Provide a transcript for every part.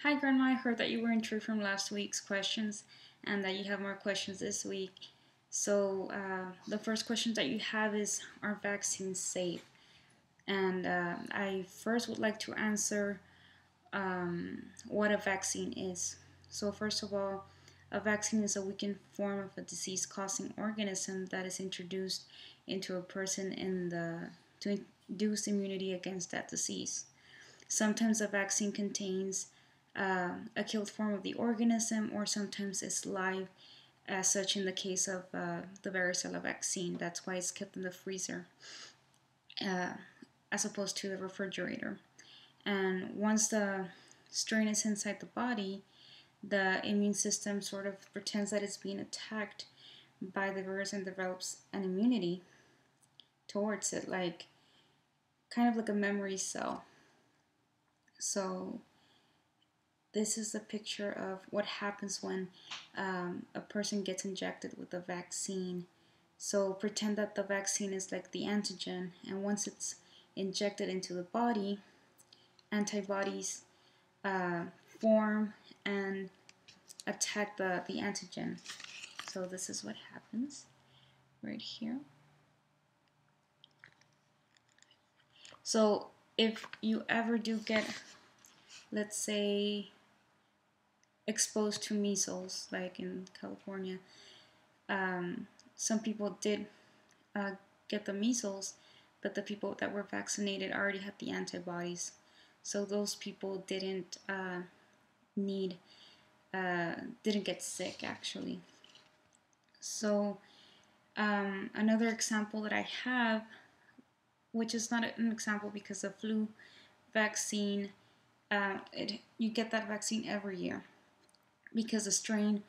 Hi, Grandma. I heard that you were intrigued from last week's questions and that you have more questions this week. So, the first question that you have is: are vaccines safe? And I first would like to answer what a vaccine is. So, first of all, a vaccine is a weakened form of a disease causing organism that is introduced into a person to induce immunity against that disease. Sometimes a vaccine contains a killed form of the organism, or sometimes it's live, as such in the case of the varicella vaccine. That's why it's kept in the freezer uh, as opposed to the refrigerator. And once the strain is inside the body, the immune system sort of pretends that it's being attacked by the virus and develops an immunity towards it, like kind of like a memory cell. So this is a picture of what happens when a person gets injected with a vaccine. So pretend that the vaccine is like the antigen, and once it's injected into the body, antibodies uh, form and attack the antigen. So this is what happens right here. So if you ever do get, let's say, exposed to measles, like in California, some people did uh, get the measles, but the people that were vaccinated already had the antibodies. So those people need didn't get sick actually. So another example that I have, which is not an example because the flu vaccine, you get that vaccine every year because the strain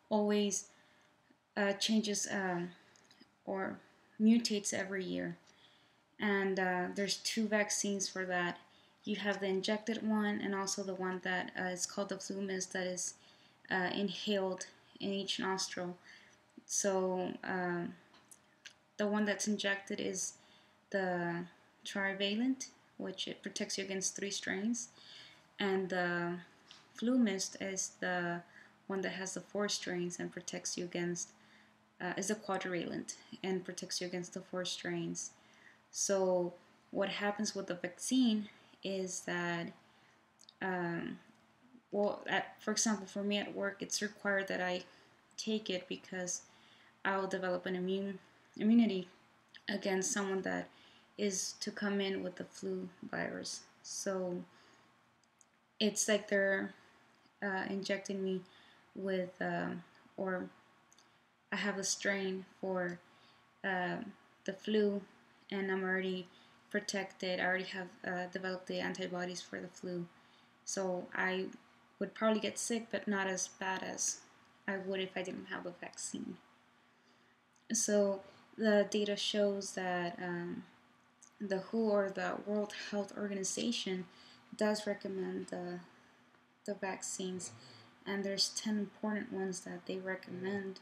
always changes or mutates every year. And there's two vaccines for that. You have the injected one and also the one that is called the flu mist, that is inhaled in each nostril. So the one that's injected is the trivalent, which it protects you against 3 strains, and the flu mist is the one that has the 4 strains and protects you against is a quadrivalent and protects you against the 4 strains. So what happens with the vaccine is that, for example, for me at work, it's required that I take it because I'll develop an immunity against someone that is to come in with the flu virus. So it's like they're injecting me with, or I have a strain for the flu, and I'm already protected. I already have developed the antibodies for the flu. So I would probably get sick, but not as bad as I would if I didn't have the vaccine. So the data shows that the WHO, or the World Health Organization, does recommend the vaccines, and there's 10 important ones that they recommend,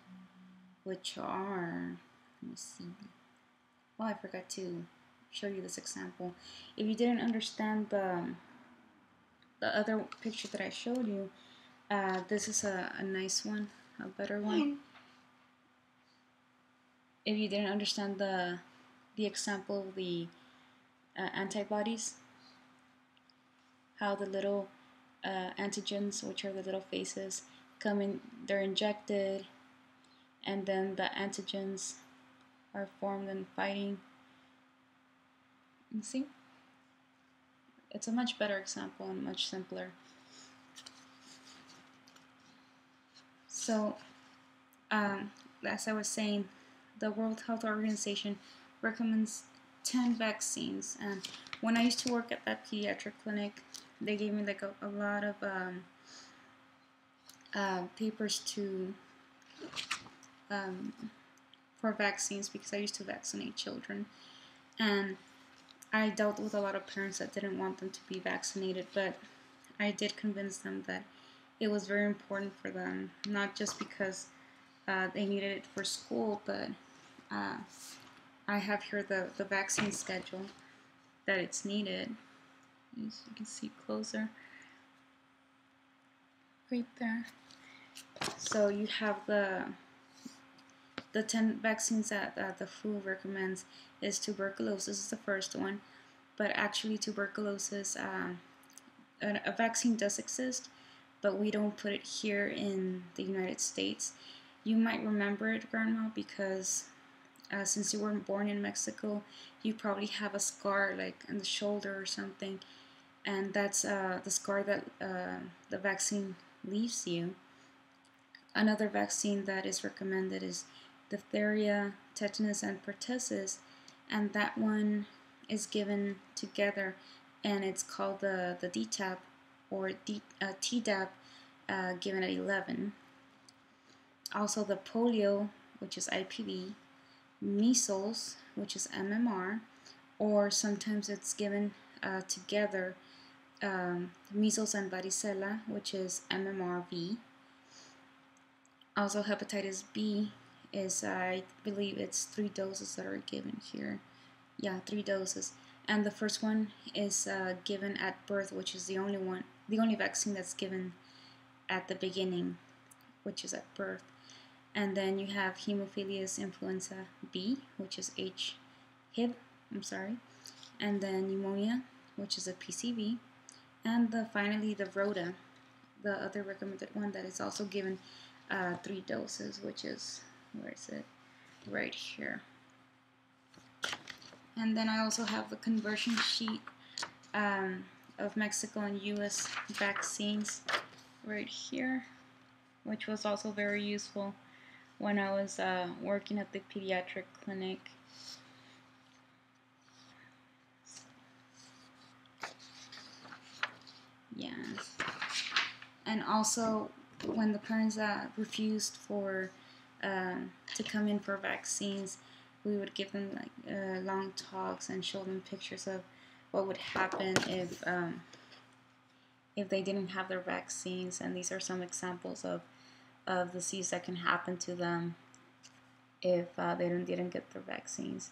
which are, let me see. Oh, I forgot to show you this example. If you didn't understand the other picture that I showed you, this is a nice one, a better one. If you didn't understand the example of the antibodies, how the little antigens, which are the little faces, come in, they're injected, and then the antigens are formed and fighting. You see? It's a much better example and much simpler. So, as I was saying, the World Health Organization recommends 10 vaccines. And when I used to work at that pediatric clinic, they gave me like a lot of papers to for vaccines, because I used to vaccinate children. And I dealt with a lot of parents that didn't want them to be vaccinated, but I did convince them that it was very important for them, not just because they needed it for school, but I have here the vaccine schedule that it's needed. As you can see closer. right there. So you have the 10 vaccines that the WHO recommends is tuberculosis is the first one, but actually tuberculosis, a vaccine does exist, but we don't put it here in the United States. You might remember it, Grandma, because since you weren't born in Mexico, you probably have a scar like in the shoulder or something, and that's the scar that the vaccine leaves you. Another vaccine that is recommended is diphtheria, tetanus, and pertussis, and that one is given together, and it's called the DTaP or Tdap, given at 11. Also the polio, which is IPV, measles, which is MMR, or sometimes it's given together, measles and varicella, which is MMRV. Also hepatitis B is, I believe it's 3 doses that are given here. Yeah, 3 doses. And the first one is given at birth, which is the only vaccine that's given at the beginning, which is at birth. And then you have Haemophilus influenza B, which is HIB, and then pneumonia, which is a PCV, and finally the Rota, the other recommended one that is also given 3 doses, which is, where is it? Right here. And then I also have the conversion sheet of Mexico and US vaccines right here, which was also very useful when I was working at the pediatric clinic. Yeah. And also when the parents refused to come in for vaccines, we would give them like long talks and show them pictures of what would happen if they didn't have their vaccines. And these are some examples of disease that can happen to them if they didn't get their vaccines.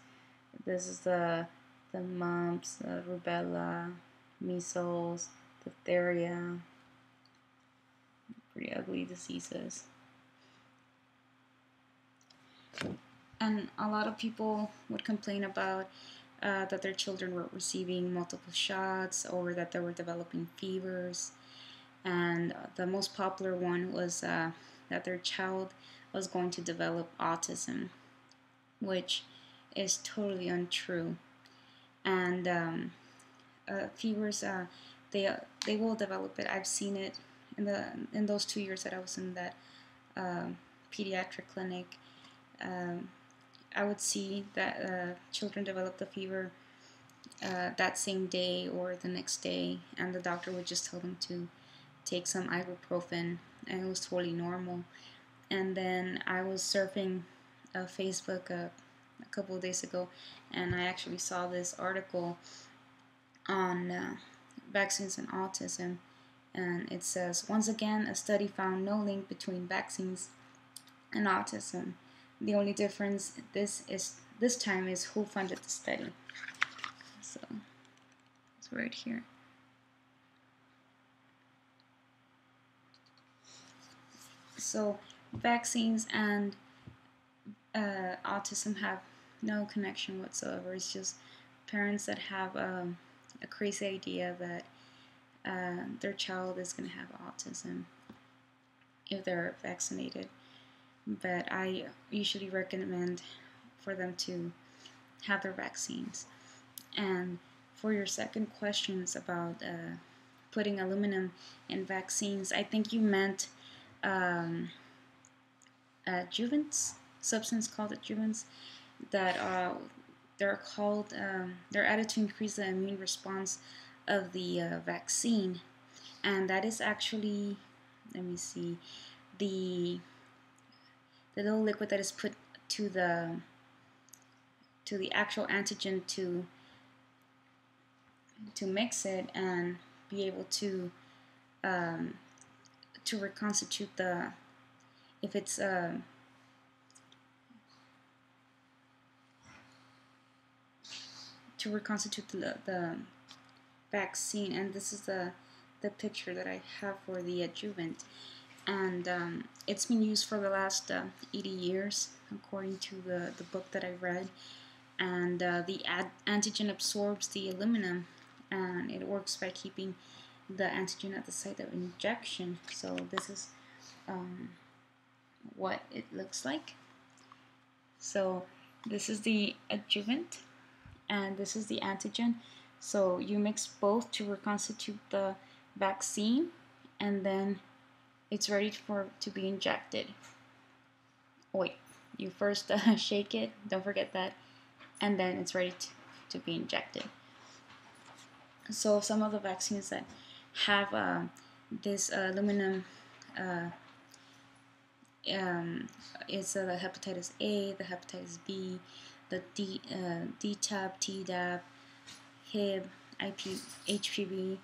This is the mumps, rubella, measles, diphtheria. Pretty ugly diseases. And a lot of people would complain about that their children were receiving multiple shots or that they were developing fevers. And the most popular one was that their child was going to develop autism, which is totally untrue. And fevers, they will develop it. I've seen it in those 2 years that I was in that pediatric clinic. I would see that children develop the fever that same day or the next day, and the doctor would just tell them to take some ibuprofen, and it was totally normal. And then I was surfing Facebook a couple of days ago, and I actually saw this article on vaccines and autism, and it says, once again, a study found no link between vaccines and autism. The only difference this time is who funded the study. So it's right here. So vaccines and autism have no connection whatsoever. It's just parents that have a crazy idea that their child is going to have autism if they're vaccinated. But I usually recommend for them to have their vaccines. And for your second questions about putting aluminum in vaccines, I think you meant adjuvants, substance called adjuvants, that they're added to increase the immune response of the vaccine, and that is actually, let me see, the little liquid that is put to the actual antigen to mix it and be able to reconstitute if it's to reconstitute the vaccine. And this is the the picture that I have for the adjuvant, and it's been used for the last 80 years, according to the book that I read. And the antigen absorbs the aluminum, and it works by keeping the antigen at the site of injection. So this is what it looks like. So this is the adjuvant, and this is the antigen. So you mix both to reconstitute the vaccine, and then it's ready to be injected. Wait, you first shake it, don't forget that, and then it's ready to be injected. So some of the vaccines that have this aluminum is the hepatitis A, the hepatitis B, the DTaP, Tdap, HIV, HPV.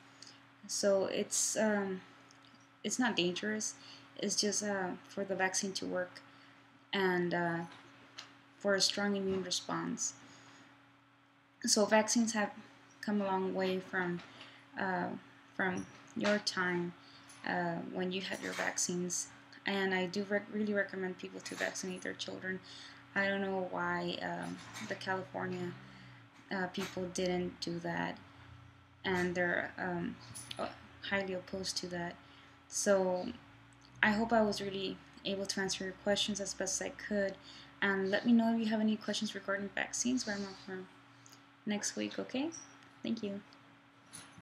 So it's not dangerous. It's just for the vaccine to work, and for a strong immune response. So vaccines have come a long way from your time when you had your vaccines, and I do really recommend people to vaccinate their children. I don't know why the California people didn't do that, and they're highly opposed to that. So I hope I was really able to answer your questions as best as I could, and let me know if you have any questions regarding vaccines, where I'm at for next week. Okay, thank you.